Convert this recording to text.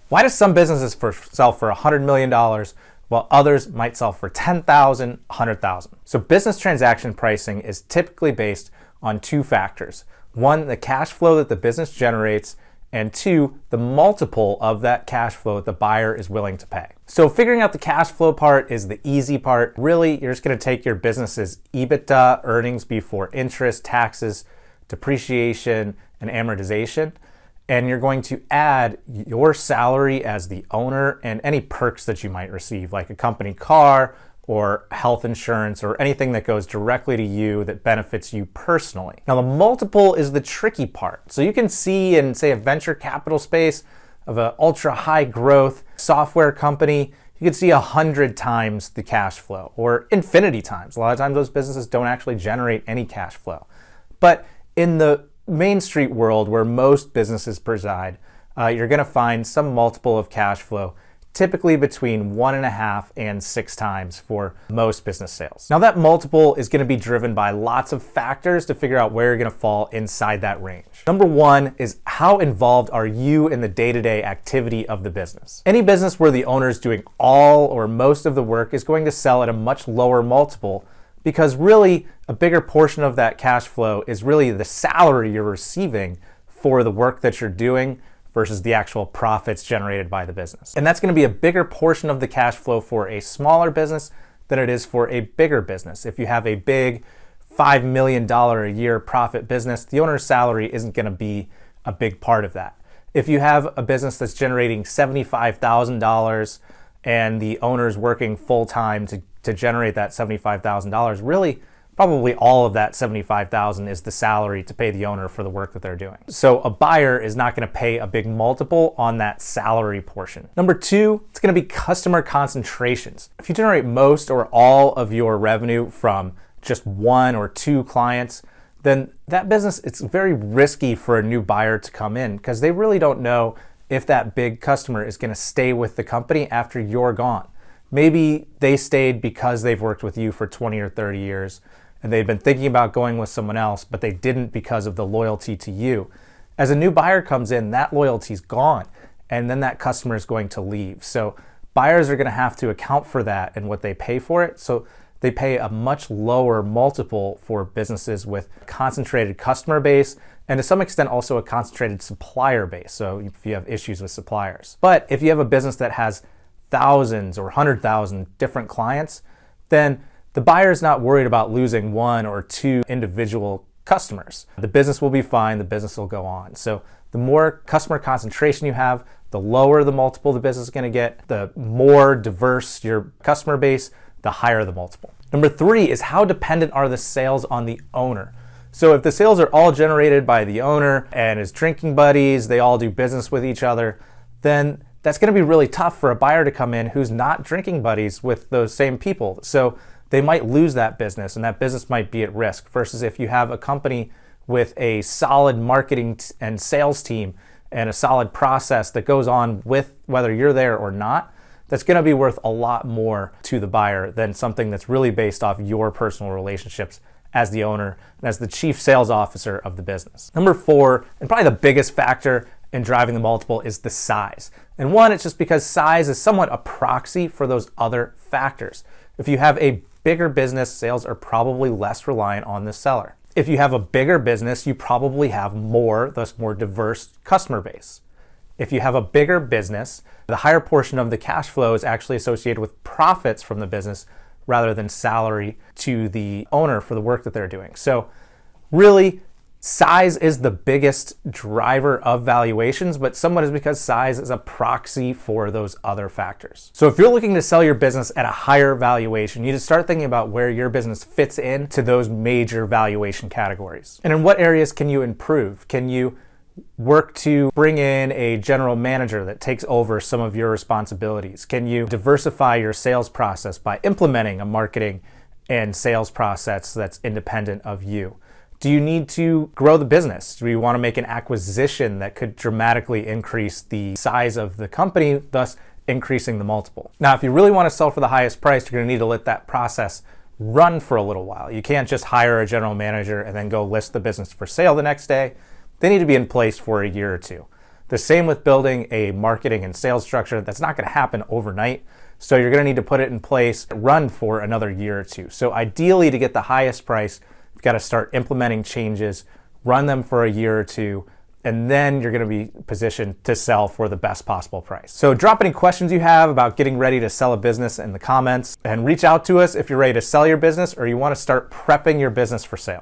Why do some businesses sell for $100 million while others might sell for $10,000, $100,000? So business transaction pricing is typically based on two factors. One, the cash flow that the business generates, and two, the multiple of that cash flow that the buyer is willing to pay. So figuring out the cash flow part is the easy part. Really, you're just going to take your business's EBITDA, earnings before interest, taxes, depreciation, and amortization, and you're going to add your salary as the owner and any perks that you might receive, like a company car or health insurance or anything that goes directly to you that benefits you personally. Now, the multiple is the tricky part. So you can see in, say, a venture capital space of an ultra high growth software company, you could see 100 times the cash flow or infinity times. A lot of times those businesses don't actually generate any cash flow. But in the Main Street world where most businesses preside, you're going to find some multiple of cash flow, typically between 1.5 and 6 times for most business sales. Now that multiple is going to be driven by lots of factors to figure out where you're going to fall inside that range. Number one is how involved are you in the day-to-day activity of the business? Any business where the owner is doing all or most of the work is going to sell at a much lower multiple, because really a bigger portion of that cash flow is really the salary you're receiving for the work that you're doing versus the actual profits generated by the business. And that's going to be a bigger portion of the cash flow for a smaller business than it is for a bigger business. If you have a big $5 million a year profit business, the owner's salary isn't going to be a big part of that. If you have a business that's generating $75,000 and the owner's working full-time to generate that $75,000, really probably all of that $75,000 is the salary to pay the owner for the work that they're doing. So a buyer is not going to pay a big multiple on that salary portion. Number two, it's going to be customer concentrations. If you generate most or all of your revenue from just one or two clients, then that business, it's very risky for a new buyer to come in because they really don't know if that big customer is going to stay with the company after you're gone. Maybe they stayed because they've worked with you for 20 or 30 years and they've been thinking about going with someone else, but they didn't because of the loyalty to you. As a new buyer comes in, that loyalty's gone, and then that customer is going to leave. So buyers are going to have to account for that and what they pay for it. So they pay a much lower multiple for businesses with concentrated customer base and to some extent also a concentrated supplier base. So if you have issues with suppliers. But if you have a business that has thousands or 100,000 different clients, then the buyer is not worried about losing one or two individual customers. The business will be fine, the business will go on. So the more customer concentration you have, the lower the multiple the business is going to get, the more diverse your customer base, the higher the multiple. Number three is how dependent are the sales on the owner? So if the sales are all generated by the owner and his drinking buddies, they all do business with each other, then that's going to be really tough for a buyer to come in who's not drinking buddies with those same people. So they might lose that business and that business might be at risk, versus if you have a company with a solid marketing and sales team and a solid process that goes on with whether you're there or not, that's going to be worth a lot more to the buyer than something that's really based off your personal relationships as the owner and as the chief sales officer of the business. Number four, and probably the biggest factor in driving the multiple, is the size. And one, it's just because size is somewhat a proxy for those other factors. If you have a bigger business, sales are probably less reliant on the seller. If you have a bigger business, you probably have more, thus more diverse customer base. If you have a bigger business, the higher portion of the cash flow is actually associated with profits from the business rather than salary to the owner for the work that they're doing. So really, size is the biggest driver of valuations, but somewhat is because size is a proxy for those other factors. So if you're looking to sell your business at a higher valuation, you need to start thinking about where your business fits into those major valuation categories. And in what areas can you improve? Can you work to bring in a general manager that takes over some of your responsibilities? Can you diversify your sales process by implementing a marketing and sales process that's independent of you? Do you need to grow the business? Do you want to make an acquisition that could dramatically increase the size of the company, thus increasing the multiple? Now, if you really want to sell for the highest price, you're going to need to let that process run for a little while. You can't just hire a general manager and then go list the business for sale the next day. They need to be in place for a year or two. The same with building a marketing and sales structure. That's not going to happen overnight. So you're going to need to put it in place, run for another year or two. So ideally, to get the highest price, you've got to start implementing changes, run them for a year or two, and then you're going to be positioned to sell for the best possible price. So drop any questions you have about getting ready to sell a business in the comments, and reach out to us if you're ready to sell your business or you want to start prepping your business for sale.